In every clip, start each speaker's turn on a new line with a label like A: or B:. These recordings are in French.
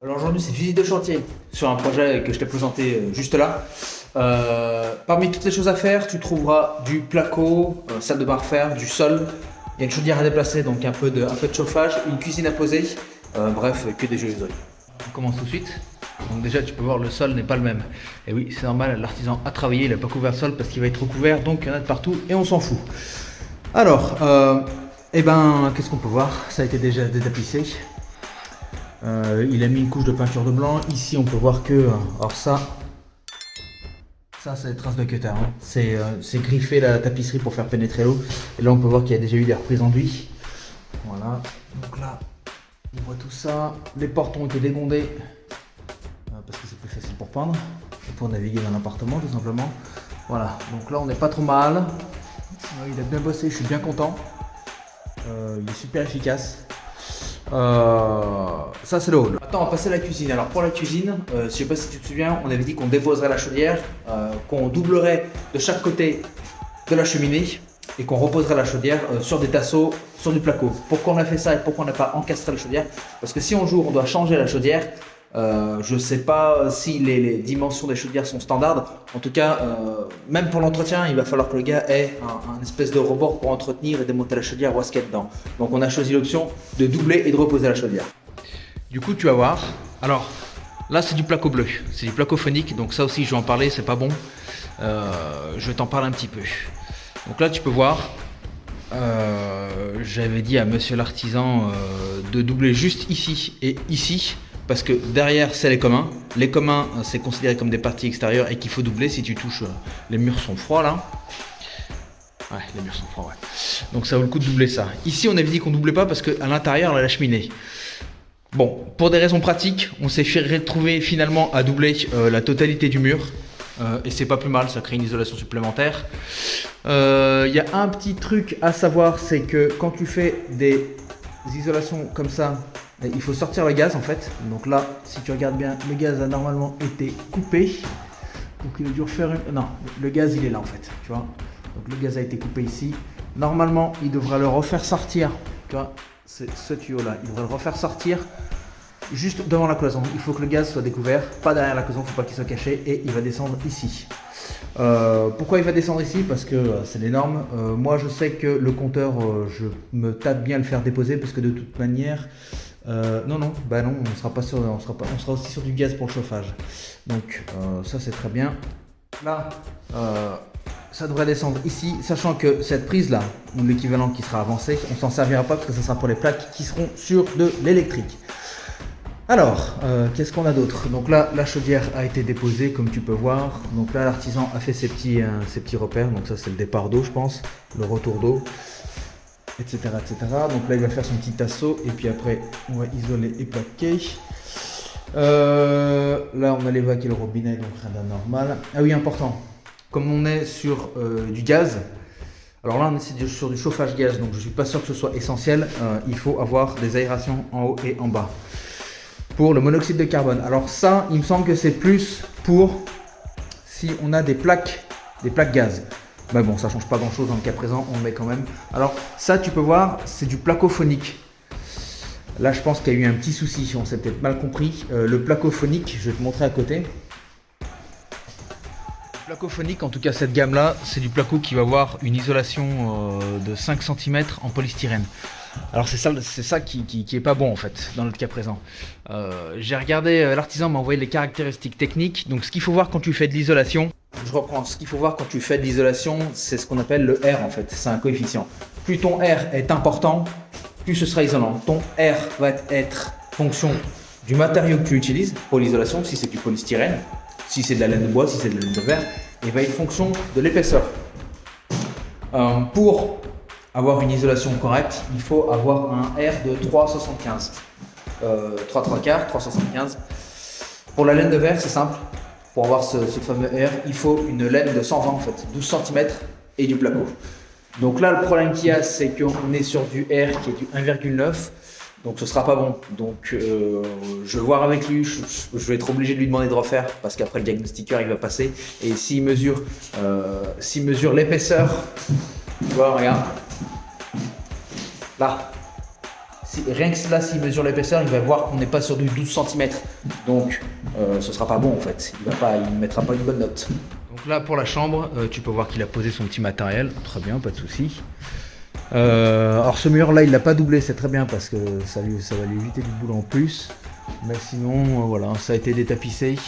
A: Alors aujourd'hui c'est visite de chantier sur un projet que je t'ai présenté juste là. Parmi toutes les choses à faire, tu trouveras du placo, salle de bain à refaire, du sol. Il y a une chaudière à déplacer, donc un peu de chauffage, une cuisine à poser. Bref, que des jeux. On commence tout de suite. Donc déjà tu peux voir le sol n'est pas le même. Et oui c'est normal, l'artisan a travaillé, il n'a pas couvert le sol parce qu'il va être recouvert, donc il y en a de partout et on s'en fout. Alors, qu'est-ce qu'on peut voir? Ça a été déjà détapissé. Il a mis une couche de peinture de blanc. Ici, on peut voir que, alors ça c'est des traces de cutter. Hein. C'est griffé la tapisserie pour faire pénétrer l'eau. Et là, on peut voir qu'il y a déjà eu des reprises enduits. Voilà. Donc là, on voit tout ça. Les portes ont été dégondées parce que c'est plus facile pour peindre et pour naviguer dans l'appartement, tout simplement. Voilà. Donc là, on n'est pas trop mal. Il a bien bossé. Je suis bien content. Il est super efficace. Ça c'est le hall. Maintenant on va passer à la cuisine. Alors pour la cuisine, je sais pas si tu te souviens, on avait dit qu'on déposerait la chaudière, qu'on doublerait de chaque côté de la cheminée et qu'on reposerait la chaudière sur des tasseaux, sur du placo. Pourquoi on a fait ça et pourquoi on n'a pas encastré la chaudière? Parce que si un jour on doit changer la chaudière, je ne sais pas si les dimensions des chaudières sont standards. En tout cas, même pour l'entretien, il va falloir que le gars ait un espèce de rebord pour entretenir et démonter la chaudière ou ce qu'il y a dedans. Donc on a choisi l'option de doubler et de reposer la chaudière. Du coup, tu vas voir. Alors, là c'est du placo bleu, c'est du placo phonique. Donc ça aussi, je vais en parler, c'est pas bon. Je vais t'en parler un petit peu. Donc là, tu peux voir. J'avais dit à monsieur l'artisan de doubler juste ici et ici. Parce que derrière c'est les communs. Les communs c'est considéré comme des parties extérieures et qu'il faut doubler si tu touches. Les murs sont froids là. Ouais, les murs sont froids, ouais. Donc ça vaut le coup de doubler ça. Ici on avait dit qu'on doublait pas parce qu'à l'intérieur on a la cheminée. Bon, pour des raisons pratiques, on s'est fait retrouver finalement à doubler la totalité du mur. Et c'est pas plus mal, ça crée une isolation supplémentaire. Il y a un petit truc à savoir, c'est que quand tu fais des isolations comme ça, il faut sortir le gaz en fait. Donc là, si tu regardes bien, le gaz a normalement été coupé. Donc il a dû refaire une... Non, le gaz il est là en fait, tu vois. Donc le gaz a été coupé ici. Normalement, il devra le refaire sortir. Tu vois, c'est ce tuyau là. Il devrait le refaire sortir juste devant la cloison. Il faut que le gaz soit découvert, pas derrière la cloison, il ne faut pas qu'il soit caché. Et il va descendre ici. Pourquoi il va descendre ici? Parce que c'est les normes. Moi je sais que le compteur, je me tape bien à le faire déposer parce que de toute manière... non, on sera pas sur, on sera aussi sur du gaz pour le chauffage. Donc ça c'est très bien. Là, ça devrait descendre ici, sachant que cette prise là, ou l'équivalent qui sera avancé, on s'en servira pas parce que ça sera pour les plaques qui seront sur de l'électrique. Alors, qu'est-ce qu'on a d'autre? Donc là, la chaudière a été déposée, comme tu peux voir. Donc là, l'artisan a fait ses petits repères. Donc ça, c'est le départ d'eau, je pense, le retour d'eau, etc., etc. Donc là, il va faire son petit tasseau et puis après, on va isoler et plaquer. Là, on a l'évac et le robinet, donc rien d'anormal. Ah oui, important. Comme on est sur du gaz, alors là, on est sur du chauffage gaz, donc je suis pas sûr que ce soit essentiel. Il faut avoir des aérations en haut et en bas. Pour le monoxyde de carbone. Alors ça, il me semble que c'est plus pour si on a des plaques gaz. Mais bon, ça change pas grand chose dans le cas présent, on le met quand même. Alors ça, tu peux voir, c'est du placo phonique. Là, je pense qu'il y a eu un petit souci, on s'est peut-être mal compris. Le placo phonique, je vais te montrer à côté. Le placo phonique, en tout cas cette gamme-là, c'est du placo qui va avoir une isolation de 5 cm en polystyrène. Alors c'est ça qui est pas bon en fait dans notre cas présent. J'ai regardé, l'artisan m'a envoyé les caractéristiques techniques. Donc ce qu'il faut voir quand tu fais de l'isolation, je reprends, ce qu'il faut voir quand tu fais de l'isolation, c'est ce qu'on appelle le R en fait, c'est un coefficient. Plus ton R est important, plus ce sera isolant. Ton R va être fonction du matériau que tu utilises pour l'isolation, si c'est du polystyrène, si c'est de la laine de bois, si c'est de la laine de verre, et va être fonction de l'épaisseur. Pour avoir une isolation correcte, il faut avoir un R de 3,75. 3,75. Pour la laine de verre, c'est simple. Pour avoir ce fameux R, il faut une laine de 120 en fait, 12 cm et du placo. Donc là, le problème qu'il y a, c'est qu'on est sur du R qui est du 1,9. Donc ce sera pas bon. Donc je vais voir avec lui, je vais être obligé de lui demander de refaire parce qu'après le diagnostiqueur il va passer. Et s'il mesure l'épaisseur, tu vois, regarde. Là, Rien que là, s'il mesure l'épaisseur, il va voir qu'on n'est pas sur du 12 cm. Donc, ce sera pas bon en fait. Il ne mettra pas une bonne note. Donc là, pour la chambre, tu peux voir qu'il a posé son petit matériel. Très bien, pas de souci. Alors ce mur là, il l'a pas doublé, c'est très bien parce que ça va lui éviter du boulot en plus. Mais sinon, voilà, ça a été détapissé.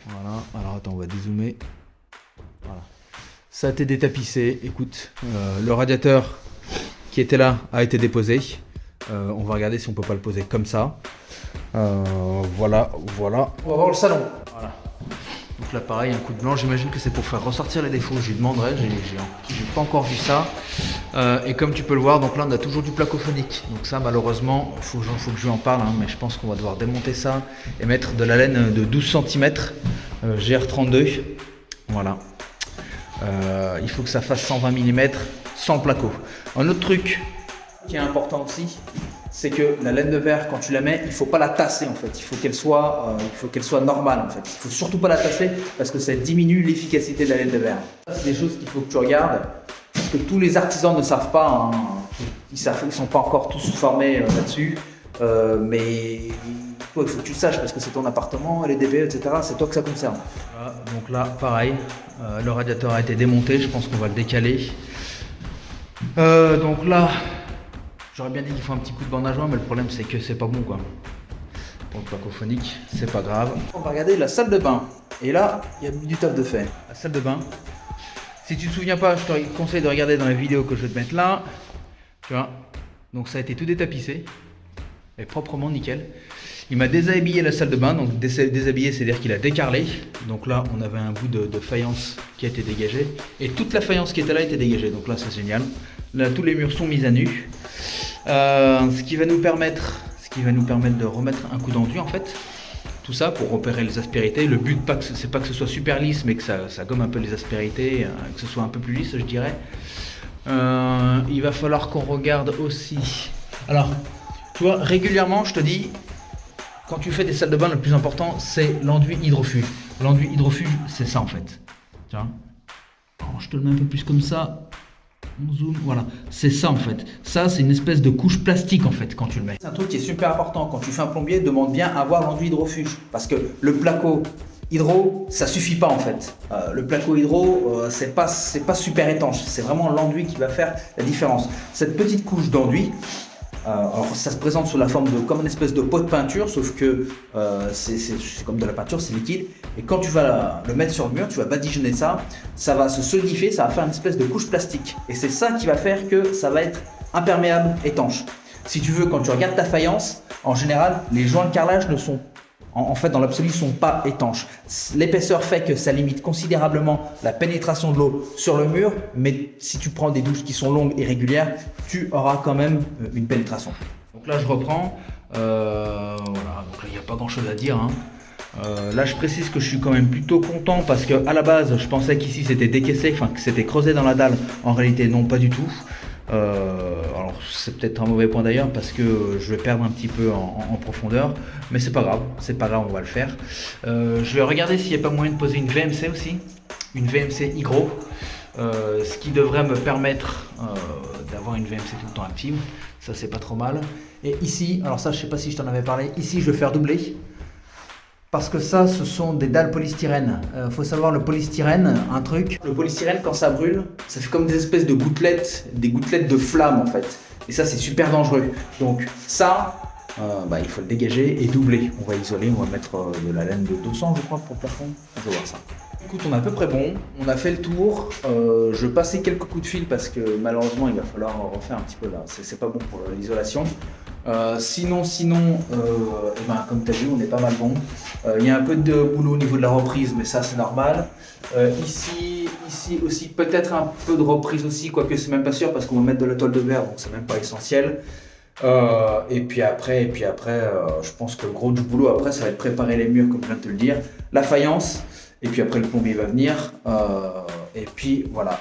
A: Voilà. Alors attends, on va dézoomer. Voilà. Ça a été détapissé. Écoute, le radiateur qui était là a été déposé. On va regarder si on peut pas le poser comme ça. Voilà. On va voir le salon. Voilà. Donc là pareil, un coup de blanc, j'imagine que c'est pour faire ressortir les défauts, je lui demanderai, j'ai pas encore vu ça. Et comme tu peux le voir, donc là on a toujours du placophonique. Donc ça malheureusement, faut que je lui en parle, hein, mais je pense qu'on va devoir démonter ça et mettre de la laine de 12 cm GR32. Voilà. Il faut que ça fasse 120 mm sans le placo. Un autre truc qui est important aussi, c'est que la laine de verre, quand tu la mets, il ne faut pas la tasser en fait. Il faut qu'elle soit normale en fait. Il ne faut surtout pas la tasser parce que ça diminue l'efficacité de la laine de verre. C'est des choses qu'il faut que tu regardes parce que tous les artisans ne savent pas. Hein. Ils ne sont pas encore tous formés là-dessus. Mais toi, il faut que tu le saches parce que c'est ton appartement, les DPE, etc. C'est toi que ça concerne. Voilà, donc là, pareil, le radiateur a été démonté. Je pense qu'on va le décaler. Donc là. J'aurais bien dit qu'il faut un petit coup de bande à joint, mais le problème c'est que c'est pas bon quoi. Pour le placophonique, c'est pas grave. On va regarder la salle de bain. Et là, il y a du taf de fait. La salle de bain. Si tu te souviens pas, je te conseille de regarder dans la vidéo que je vais te mettre là. Tu vois. Donc ça a été tout détapissé. Et proprement nickel. Il m'a déshabillé la salle de bain. Donc déshabillé, c'est-à-dire qu'il a décarrelé. Donc là, on avait un bout de faïence qui a été dégagé. Et toute la faïence qui était là était dégagée. Donc là, c'est génial. Là, tous les murs sont mis à nu. Ce qui va nous permettre de remettre un coup d'enduit en fait, tout ça pour repérer les aspérités. Le but c'est pas que ce soit super lisse, mais que ça gomme un peu les aspérités, que ce soit un peu plus lisse, je dirais. Il va falloir qu'on regarde aussi. Alors, tu vois, régulièrement, je te dis, quand tu fais des salles de bain, le plus important c'est l'enduit hydrofuge. L'enduit hydrofuge, c'est ça en fait. Tiens, alors, je te le mets un peu plus comme ça. On zoom, voilà, c'est ça en fait. Ça, c'est une espèce de couche plastique en fait quand tu le mets. C'est un truc qui est super important. Quand tu fais un plombier, demande bien à avoir l'enduit hydrofuge. Parce que le placo hydro, ça suffit pas en fait. Le placo hydro, c'est pas super étanche. C'est vraiment l'enduit qui va faire la différence. Cette petite couche d'enduit, alors ça se présente sous la forme de comme une espèce de pot de peinture, sauf que c'est comme de la peinture, c'est liquide. Et quand tu vas le mettre sur le mur, tu vas badigeonner ça, ça va se solidifier, ça va faire une espèce de couche plastique. Et c'est ça qui va faire que ça va être imperméable, étanche. Si tu veux, quand tu regardes ta faïence, en général, les joints de carrelage ne sont en fait dans l'absolu sont pas étanches. L'épaisseur fait que ça limite considérablement la pénétration de l'eau sur le mur, mais si tu prends des douches qui sont longues et régulières, tu auras quand même une pénétration. Donc là je reprends, voilà, donc là il n'y a pas grand chose à dire. Hein. Là je précise que je suis quand même plutôt content parce que à la base je pensais qu'ici c'était décaissé, enfin que c'était creusé dans la dalle, en réalité non, pas du tout. Alors c'est peut-être un mauvais point d'ailleurs parce que je vais perdre un petit peu en profondeur, mais c'est pas grave, on va le faire. Je vais regarder s'il n'y a pas moyen de poser une VMC aussi, une VMC hydro, ce qui devrait me permettre d'avoir une VMC tout le temps active, ça c'est pas trop mal. Et ici, alors ça je sais pas si je t'en avais parlé, ici je vais faire doubler. Parce que ça, ce sont des dalles polystyrène. Faut savoir, le polystyrène, un truc. Le polystyrène, quand ça brûle, ça fait comme des espèces de gouttelettes, des gouttelettes de flamme en fait. Et ça, c'est super dangereux. Donc ça, il faut le dégager et doubler. On va isoler, on va mettre de la laine de 200, je crois, pour le plafond. On va voir ça. Écoute, on est à peu près bon. On a fait le tour. Je vais passer quelques coups de fil parce que malheureusement, il va falloir refaire un petit peu là. C'est pas bon pour l'isolation. Sinon, comme tu as vu, on est pas mal bon. Il y a un peu de boulot au niveau de la reprise, mais ça c'est normal. Ici aussi peut-être un peu de reprise aussi, quoique c'est même pas sûr parce qu'on va mettre de la toile de verre, donc c'est même pas essentiel. Et puis après, je pense que le gros du boulot après, ça va être préparer les murs comme je viens de te le dire, la faïence. Et puis après le plombier va venir, et puis voilà.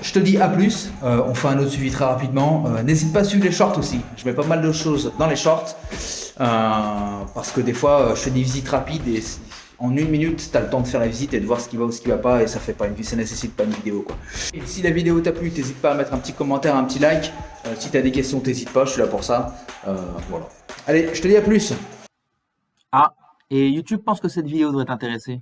A: Je te dis à plus, on fait un autre suivi très rapidement. N'hésite pas à suivre les shorts aussi, je mets pas mal de choses dans les shorts, parce que des fois je fais des visites rapides et En 1 minute, tu as le temps de faire la visite et de voir ce qui va ou ce qui va pas, et ça nécessite pas une vidéo, quoi. Et si la vidéo t'a plu, n'hésite pas à mettre un petit commentaire, un petit like. Si tu as des questions, t'hésites pas, je suis là pour ça. Voilà. Allez, je te dis à plus.
B: Ah, et YouTube pense que cette vidéo devrait t'intéresser.